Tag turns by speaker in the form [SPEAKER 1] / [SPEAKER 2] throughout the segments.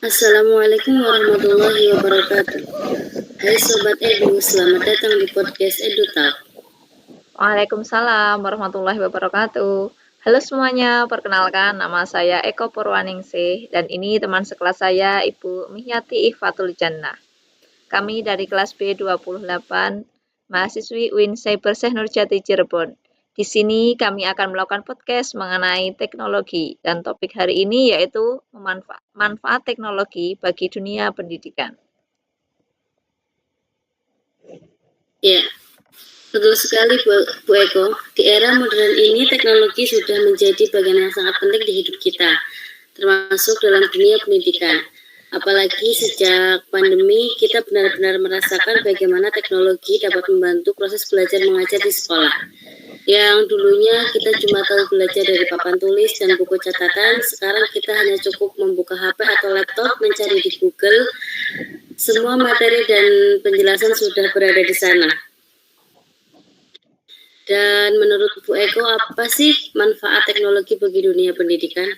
[SPEAKER 1] Assalamualaikum warahmatullahi wabarakatuh. Hai Sobat Edu, selamat datang di podcast EduTalk.
[SPEAKER 2] Waalaikumsalam warahmatullahi wabarakatuh. Halo semuanya, perkenalkan nama saya Eko Purwaningsih dan ini teman sekelas saya Ibu Mihyati Ihfatul Jannah. Kami dari kelas B28, mahasiswi UIN Cyber Nurjati Cirebon. Di sini kami akan melakukan podcast mengenai teknologi dan topik hari ini yaitu manfaat teknologi bagi dunia pendidikan.
[SPEAKER 1] Ya, betul sekali Bu Eko. Di era modern ini teknologi sudah menjadi bagian yang sangat penting di hidup kita, termasuk dalam dunia pendidikan. Apalagi sejak pandemi, kita benar-benar merasakan bagaimana teknologi dapat membantu proses belajar mengajar di sekolah. Yang dulunya kita cuma tahu belajar dari papan tulis dan buku catatan, sekarang kita hanya cukup membuka HP atau laptop, mencari di Google, semua materi dan penjelasan sudah berada di sana. Dan menurut Bu Eko, apa sih manfaat teknologi bagi dunia pendidikan?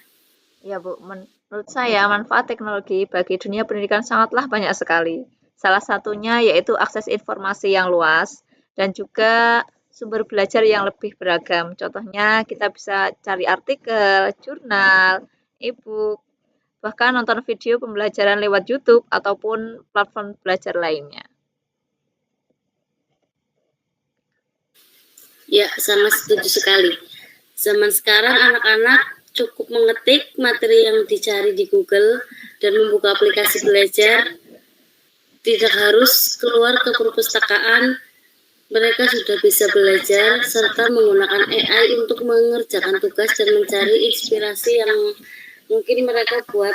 [SPEAKER 2] Ya Bu, menurut saya manfaat teknologi bagi dunia pendidikan sangatlah banyak sekali. Salah satunya yaitu akses informasi yang luas dan juga sumber belajar yang lebih beragam. Contohnya kita bisa cari artikel, jurnal, e-book, bahkan nonton video pembelajaran lewat YouTube ataupun platform belajar lainnya.
[SPEAKER 1] Ya, sangat setuju sekali. Zaman sekarang anak-anak cukup mengetik materi yang dicari di Google dan membuka aplikasi belajar. Tidak harus keluar ke perpustakaan, mereka sudah bisa belajar serta menggunakan AI untuk mengerjakan tugas dan mencari inspirasi yang mungkin mereka buat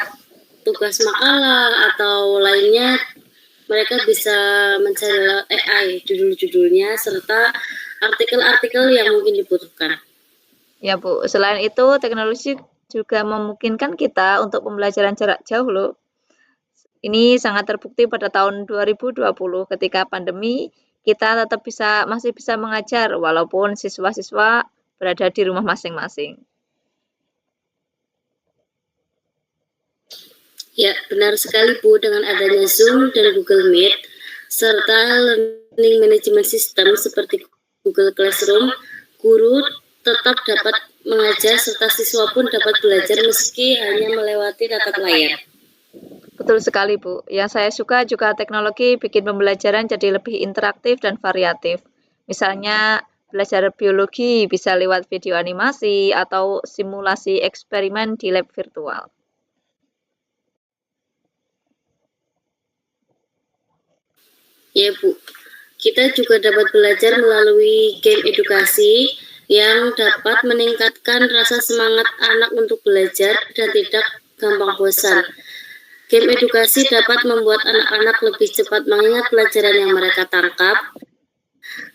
[SPEAKER 1] tugas makalah atau lainnya. Mereka bisa mencari AI judul-judulnya serta artikel-artikel yang mungkin dibutuhkan.
[SPEAKER 2] Ya Bu, selain itu teknologi juga memungkinkan kita untuk pembelajaran jarak jauh loh. Ini sangat terbukti pada tahun 2020 ketika pandemi kita tetap masih bisa mengajar walaupun siswa-siswa berada di rumah masing-masing.
[SPEAKER 1] Ya, benar sekali Bu, dengan adanya Zoom dan Google Meet serta learning management system seperti Google Classroom, guru tetap dapat mengajar serta siswa pun dapat belajar meski hanya melewati tatap layar.
[SPEAKER 2] Betul sekali Bu. Yang saya suka juga teknologi bikin pembelajaran jadi lebih interaktif dan variatif. Misalnya belajar biologi bisa lewat video animasi atau simulasi eksperimen di lab virtual.
[SPEAKER 1] Ya Bu, kita juga dapat belajar melalui game edukasi yang dapat meningkatkan rasa semangat anak untuk belajar dan tidak gampang bosan. Game edukasi dapat membuat anak-anak lebih cepat mengingat pelajaran yang mereka tangkap,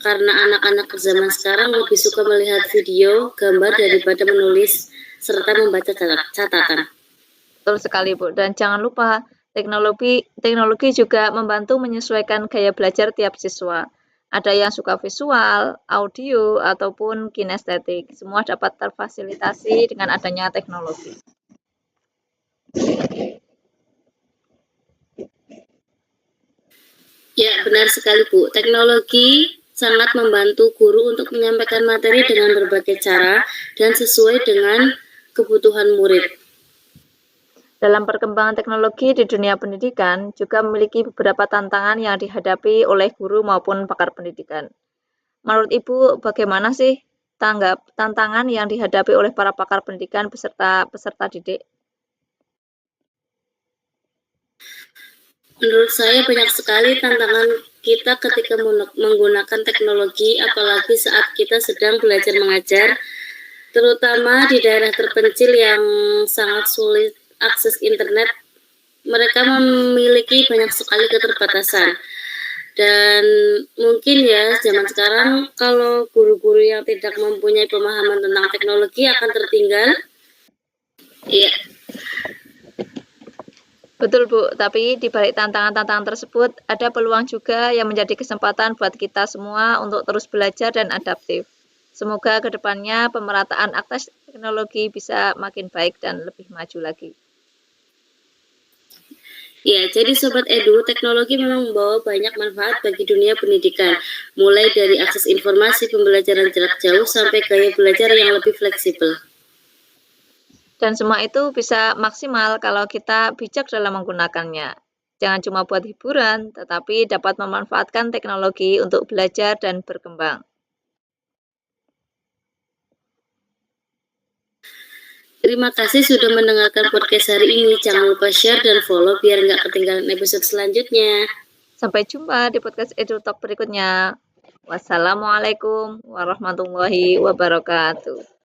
[SPEAKER 1] karena anak-anak zaman sekarang lebih suka melihat video, gambar daripada menulis serta membaca catatan.
[SPEAKER 2] Betul sekali Bu. Dan jangan lupa teknologi juga membantu menyesuaikan gaya belajar tiap siswa. Ada yang suka visual, audio, ataupun kinestetik. Semua dapat terfasilitasi dengan adanya teknologi.
[SPEAKER 1] Ya, benar sekali Bu. Teknologi sangat membantu guru untuk menyampaikan materi dengan berbagai cara dan sesuai dengan kebutuhan murid.
[SPEAKER 2] Dalam perkembangan teknologi di dunia pendidikan juga memiliki beberapa tantangan yang dihadapi oleh guru maupun pakar pendidikan. Menurut Ibu, bagaimana sih tantangan yang dihadapi oleh para pakar pendidikan beserta peserta didik?
[SPEAKER 1] Menurut saya banyak sekali tantangan kita ketika menggunakan teknologi, apalagi saat kita sedang belajar mengajar, terutama di daerah terpencil yang sangat sulit akses internet. Mereka memiliki banyak sekali keterbatasan. Dan mungkin ya zaman sekarang kalau guru-guru yang tidak mempunyai pemahaman tentang teknologi akan tertinggal. Iya.
[SPEAKER 2] Betul Bu, tapi di balik tantangan-tantangan tersebut ada peluang juga yang menjadi kesempatan buat kita semua untuk terus belajar dan adaptif. Semoga kedepannya pemerataan akses teknologi bisa makin baik dan lebih maju lagi.
[SPEAKER 1] Ya, jadi Sobat Edu, teknologi memang membawa banyak manfaat bagi dunia pendidikan, mulai dari akses informasi pembelajaran jarak jauh sampai gaya belajar yang lebih fleksibel.
[SPEAKER 2] Dan semua itu bisa maksimal kalau kita bijak dalam menggunakannya. Jangan cuma buat hiburan, tetapi dapat memanfaatkan teknologi untuk belajar dan berkembang.
[SPEAKER 1] Terima kasih sudah mendengarkan podcast hari ini. Jangan lupa share dan follow biar nggak ketinggalan episode selanjutnya.
[SPEAKER 2] Sampai jumpa di podcast EduTalk berikutnya. Wassalamualaikum warahmatullahi wabarakatuh.